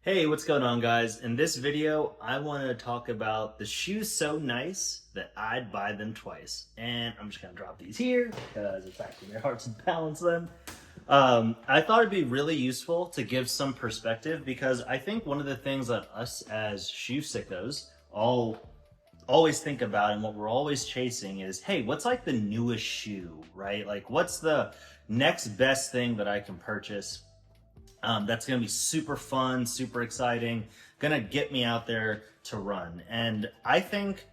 Hey, what's going on, guys? In this video, I want to talk about the shoes so nice that I'd buy them twice. And I'm just going to drop these here because it's actually very hard to balance them. I thought it'd be really useful to give some perspective because I think one of the things that us as shoe sickos always think about and what we're always chasing is, hey, what's like the newest shoe, right? Like, what's the next best thing that I can purchase? That's going to be super fun, super exciting, going to get me out there to run. And I think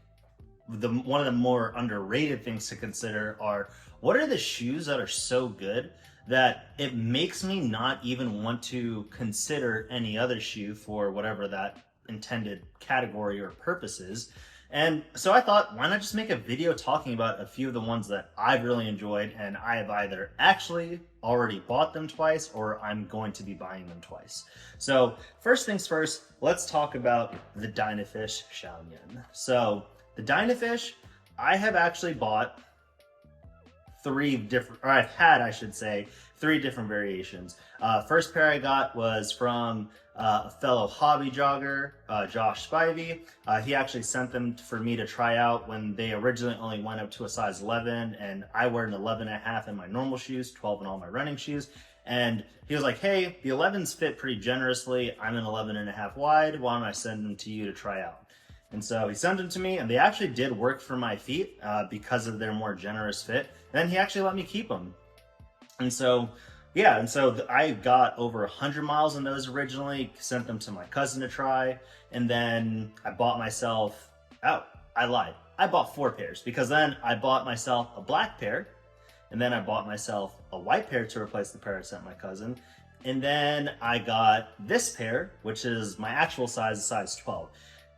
one of the more underrated things to consider are what are the shoes that are so good that it makes me not even want to consider any other shoe for whatever that intended category or purpose is. And so I thought, why not just make a video talking about a few of the ones that I've really enjoyed and I have either actually already bought them twice or I'm going to be buying them twice. So first things first, let's talk about the Dynafish Xiaonian. So the Dynafish, I have actually bought I should say, three different variations. First pair I got was from a fellow hobby jogger, Josh Spivey. He actually sent them for me to try out when they originally only went up to a size 11, and I wear an 11.5 in my normal shoes, 12 in all my running shoes. And he was like, hey, the 11s fit pretty generously. I'm an 11.5 wide. Why don't I send them to you to try out? And so he sent them to me, and they actually did work for my feet because of their more generous fit. Then he actually let me keep them. And so, yeah, I got over 100 miles in those originally, sent them to my cousin to try, and then I bought myself, I lied. I bought 4 pairs because then I bought myself a black pair, and then I bought myself a white pair to replace the pair I sent my cousin. And then I got this pair, which is my actual size, size 12.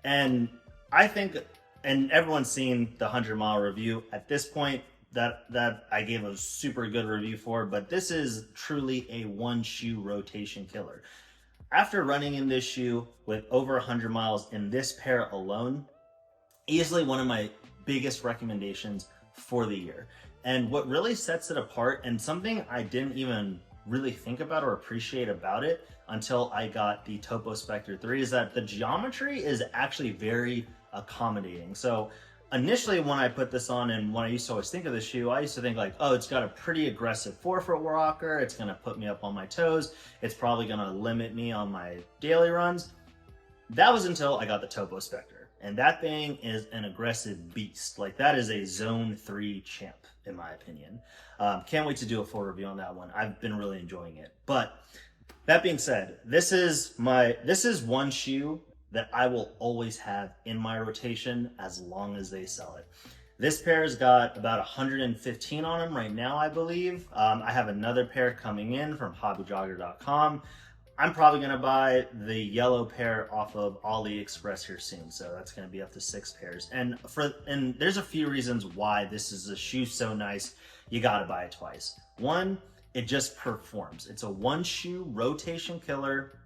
And I think, and everyone's seen the 100-mile review at this point, that I gave a super good review for, but this is truly a one shoe rotation killer. After running in this shoe with over 100 miles in this pair alone, easily one of my biggest recommendations for the year. And what really sets it apart, and something I didn't even really think about or appreciate about it until I got the Topo Spectre 3, is that the geometry is actually very accommodating. So initially when I put this on and when I used to always think of this shoe, I used to think like, oh, it's got a pretty aggressive forefoot rocker. It's going to put me up on my toes. It's probably going to limit me on my daily runs. That was until I got the Topo Spectre. And that thing is an aggressive beast. Like, that is a zone 3 champ, in my opinion. Can't wait to do a full review on that one. I've been really enjoying it. But that being said, this is one shoe that I will always have in my rotation as long as they sell it. This pair's got about 115 on them right now, I believe. I have another pair coming in from hobbyjogger.com. I'm probably gonna buy the yellow pair off of AliExpress here soon, so that's gonna be up to 6 pairs. And there's a few reasons why this is a shoe so nice, you gotta buy it twice. One, it just performs. It's a one shoe rotation killer.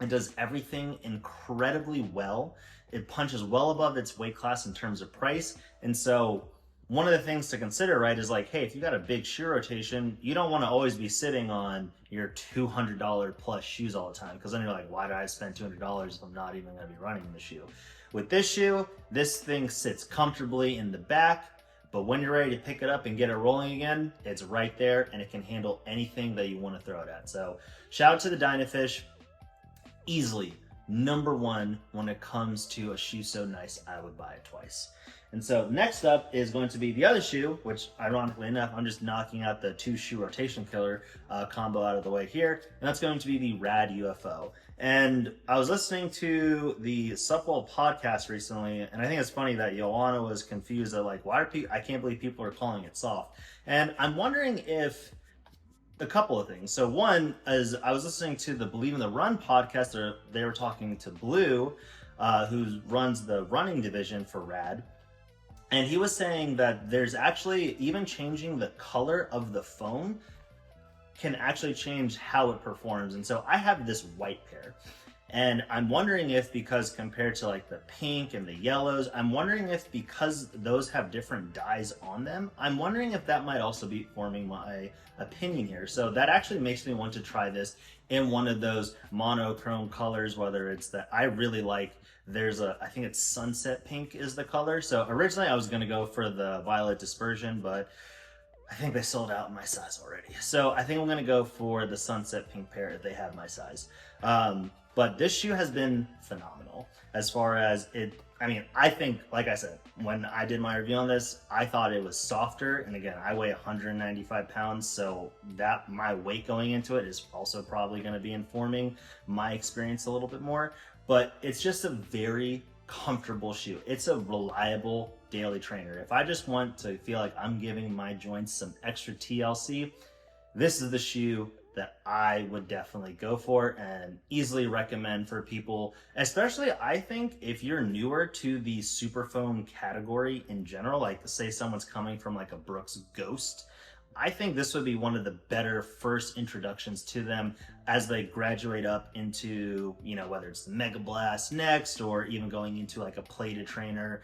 It does everything incredibly well. It punches well above its weight class in terms of price. And so one of the things to consider, right, is like, hey, if you got a big shoe rotation, you don't want to always be sitting on your $200 plus shoes all the time, because then you're like, why did I spend $200 if I'm not even going to be running in the shoe? With this shoe, this thing sits comfortably in the back, but when you're ready to pick it up and get it rolling again, it's right there and it can handle anything that you want to throw it at. So shout out to the Dynafish. Easily #1 when it comes to a shoe so nice I would buy it twice. And so next up is going to be the other shoe, which ironically enough, I'm just knocking out the 2 shoe rotation killer combo out of the way here, and that's going to be the R.A.D UFO. And I was listening to the Supwell podcast recently, and I think it's funny that Joanna was confused at like, I can't believe people are calling it soft. And I'm wondering if a couple of things. So one is I was listening to the Believe in the Run podcast. They were talking to Blue, who runs the running division for R.A.D. And he was saying that there's actually, even changing the color of the foam can actually change how it performs. And so I have this white pair. And I'm wondering if, because compared to like the pink and the yellows, I'm wondering if because those have different dyes on them, I'm wondering if that might also be forming my opinion here. So that actually makes me want to try this in one of those monochrome colors, whether it's that I really like. There's I think it's sunset pink is the color. So originally I was going to go for the violet dispersion, but I think they sold out in my size already. So I think I'm going to go for the sunset pink pair if they have my size. But this shoe has been phenomenal as far as it. I mean, I think, like I said, when I did my review on this, I thought it was softer. And again, I weigh 195 pounds. So that my weight going into it is also probably going to be informing my experience a little bit more. But it's just a very comfortable shoe. It's a reliable daily trainer. If I just want to feel like I'm giving my joints some extra TLC, this is the shoe that I would definitely go for and easily recommend for people, especially I think if you're newer to the super foam category in general, like say someone's coming from like a Brooks Ghost, I think this would be one of the better first introductions to them as they graduate up into, you know, whether it's the Mega Blast next or even going into like a plated trainer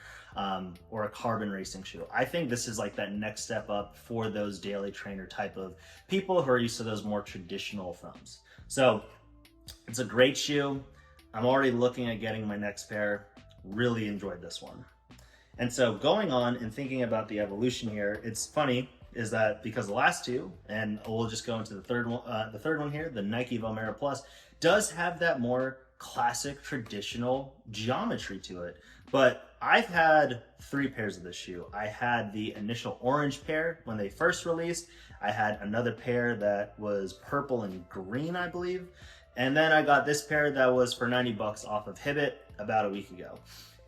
or a carbon racing shoe. I think this is like that next step up for those daily trainer type of people who are used to those more traditional foams. So it's a great shoe. I'm already looking at getting my next pair. Really enjoyed this one. And so going on and thinking about the evolution here, it's funny is that because the last two, and we'll just go into the third one here, the Nike Vomero Plus, does have that more classic traditional geometry to it. But I've had 3 pairs of this shoe. I had the initial orange pair when they first released. I had another pair that was purple and green, I believe. And then I got this pair that was for 90 bucks off of Hibbett about a week ago.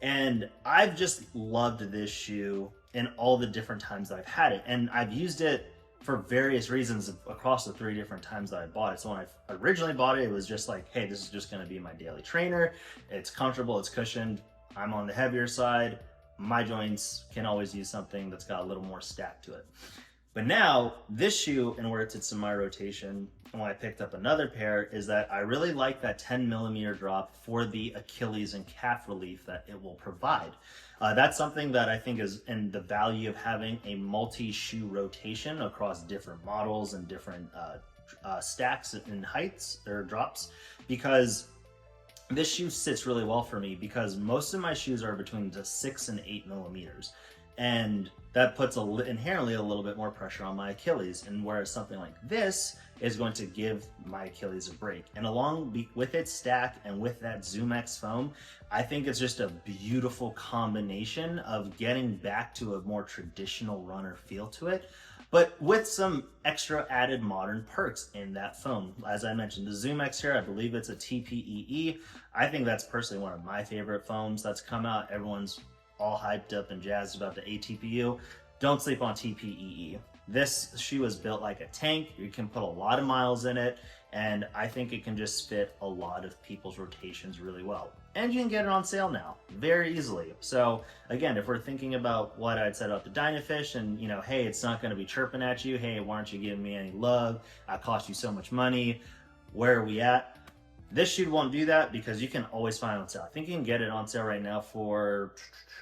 And I've just loved this shoe in all the different times that I've had it. And I've used it for various reasons across the 3 different times that I bought it. So when I originally bought it, it was just like, hey, this is just gonna be my daily trainer. It's comfortable, it's cushioned. I'm on the heavier side. My joints can always use something that's got a little more stack to it. But now this shoe and where it's in my rotation, and when I picked up another pair, is that I really like that 10 millimeter drop for the Achilles and calf relief that it will provide. That's something that I think is in the value of having a multi-shoe rotation across different models and different stacks and heights or drops, because this shoe sits really well for me because most of my shoes are between the 6 and 8 millimeters. And that puts inherently a little bit more pressure on my Achilles. And whereas something like this is going to give my Achilles a break. And along with its stack and with that Zoom X foam, I think it's just a beautiful combination of getting back to a more traditional runner feel to it, but with some extra added modern perks in that foam. As I mentioned, the Zoom X here, I believe it's a TPEE. I think that's personally one of my favorite foams that's come out. Everyone's all hyped up and jazzed about the ATPU. Don't sleep on TPEE. This shoe is built like a tank. You can put a lot of miles in it, and I think it can just fit a lot of people's rotations really well. And you can get it on sale now very easily. So again, if we're thinking about what I'd said about the Dynafish and, you know, hey, it's not going to be chirping at you. Hey, why aren't you giving me any love? I cost you so much money. Where are we at? This shoe won't do that because you can always find it on sale. I think you can get it on sale right now for,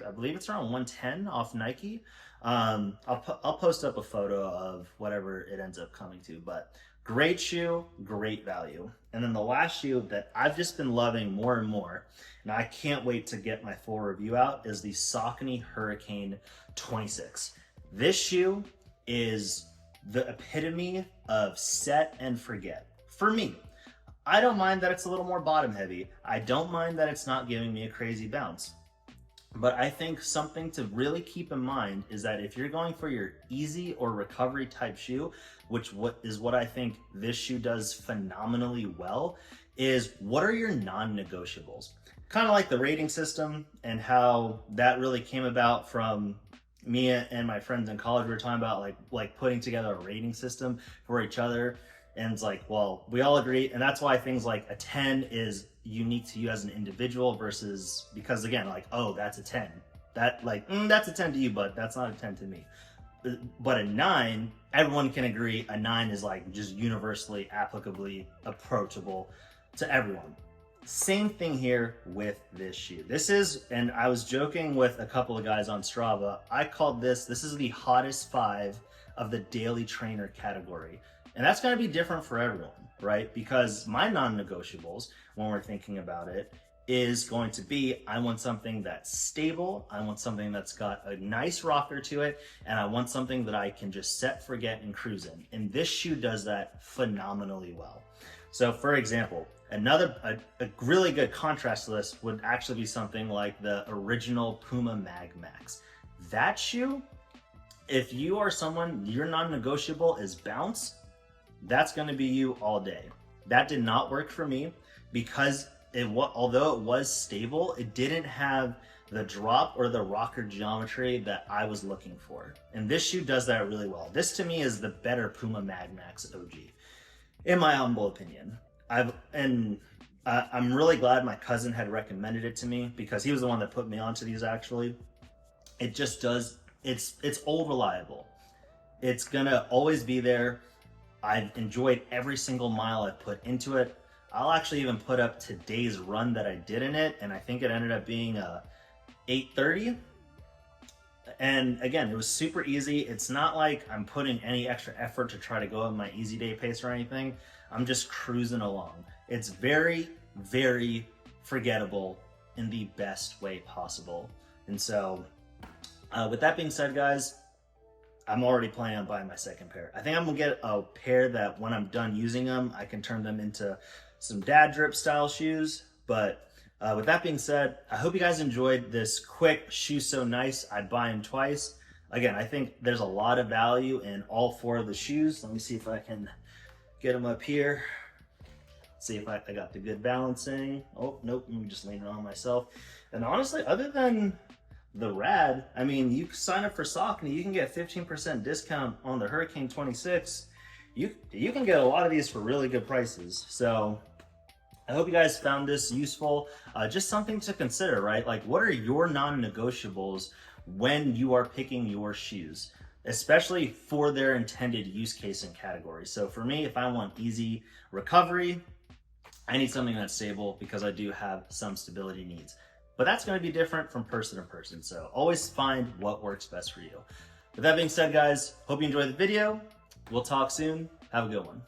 I believe it's around 110 off Nike. I'll post up a photo of whatever it ends up coming to, but great shoe, great value. And then the last shoe that I've just been loving more and more, and I can't wait to get my full review out, is the Saucony Hurricane 26. This shoe is the epitome of set and forget for me. I don't mind that it's a little more bottom heavy. I don't mind that it's not giving me a crazy bounce. But I think something to really keep in mind is that if you're going for your easy or recovery type shoe, which what I think this shoe does phenomenally well, is what are your non-negotiables? Kind of like the rating system and how that really came about from me and my friends in college. We were talking about like putting together a rating system for each other. And it's like, well, we all agree. And that's why things like a 10 is unique to you as an individual versus, because again, like, oh, that's a 10. That like, that's a 10 to you, but that's not a 10 to me. But a 9, everyone can agree a 9 is like just universally applicably approachable to everyone. Same thing here with this shoe. This is, and I was joking with a couple of guys on Strava, I called this is the hottest 5 of the daily trainer category. And that's gonna be different for everyone, right? Because my non-negotiables, when we're thinking about it, is going to be, I want something that's stable, I want something that's got a nice rocker to it, and I want something that I can just set, forget, and cruise in. And this shoe does that phenomenally well. So for example, a really good contrast to this would actually be something like the original Puma Mag Max. That shoe, if you are someone, your non-negotiable is bounce, that's gonna be you all day. That did not work for me because although it was stable, it didn't have the drop or the rocker geometry that I was looking for. And this shoe does that really well. This to me is the better Puma Mag Max OG, in my humble opinion. I'm really glad my cousin had recommended it to me because he was the one that put me onto these actually. It just does, it's all reliable. It's gonna always be there. I've enjoyed every single mile I've put into it. I'll actually even put up today's run that I did in it, and I think it ended up being a 8:30. And again, it was super easy. It's not like I'm putting any extra effort to try to go at my easy day pace or anything. I'm just cruising along. It's very, very forgettable in the best way possible. And so, with that being said, guys, I'm already planning on buying my second pair. I think I'm gonna get a pair that when I'm done using them, I can turn them into some dad drip style shoes. But with that being said, I hope you guys enjoyed this quick shoe so nice I'd buy them twice. Again, I think there's a lot of value in all 4 of the shoes. Let me see if I can get them up here. See if I got the good balancing. Oh, nope, I'm just leaning on myself. And honestly, other than the R.A.D, I mean, you sign up for Saucony, you can get 15% discount on the Hurricane 26. You can get a lot of these for really good prices. So I hope you guys found this useful. Just something to consider, right? Like, what are your non-negotiables when you are picking your shoes, especially for their intended use case and category? So for me, if I want easy recovery, I need something that's stable because I do have some stability needs. But that's going to be different from person to person. So always find what works best for you. With that being said, guys, hope you enjoyed the video. We'll talk soon. Have a good one.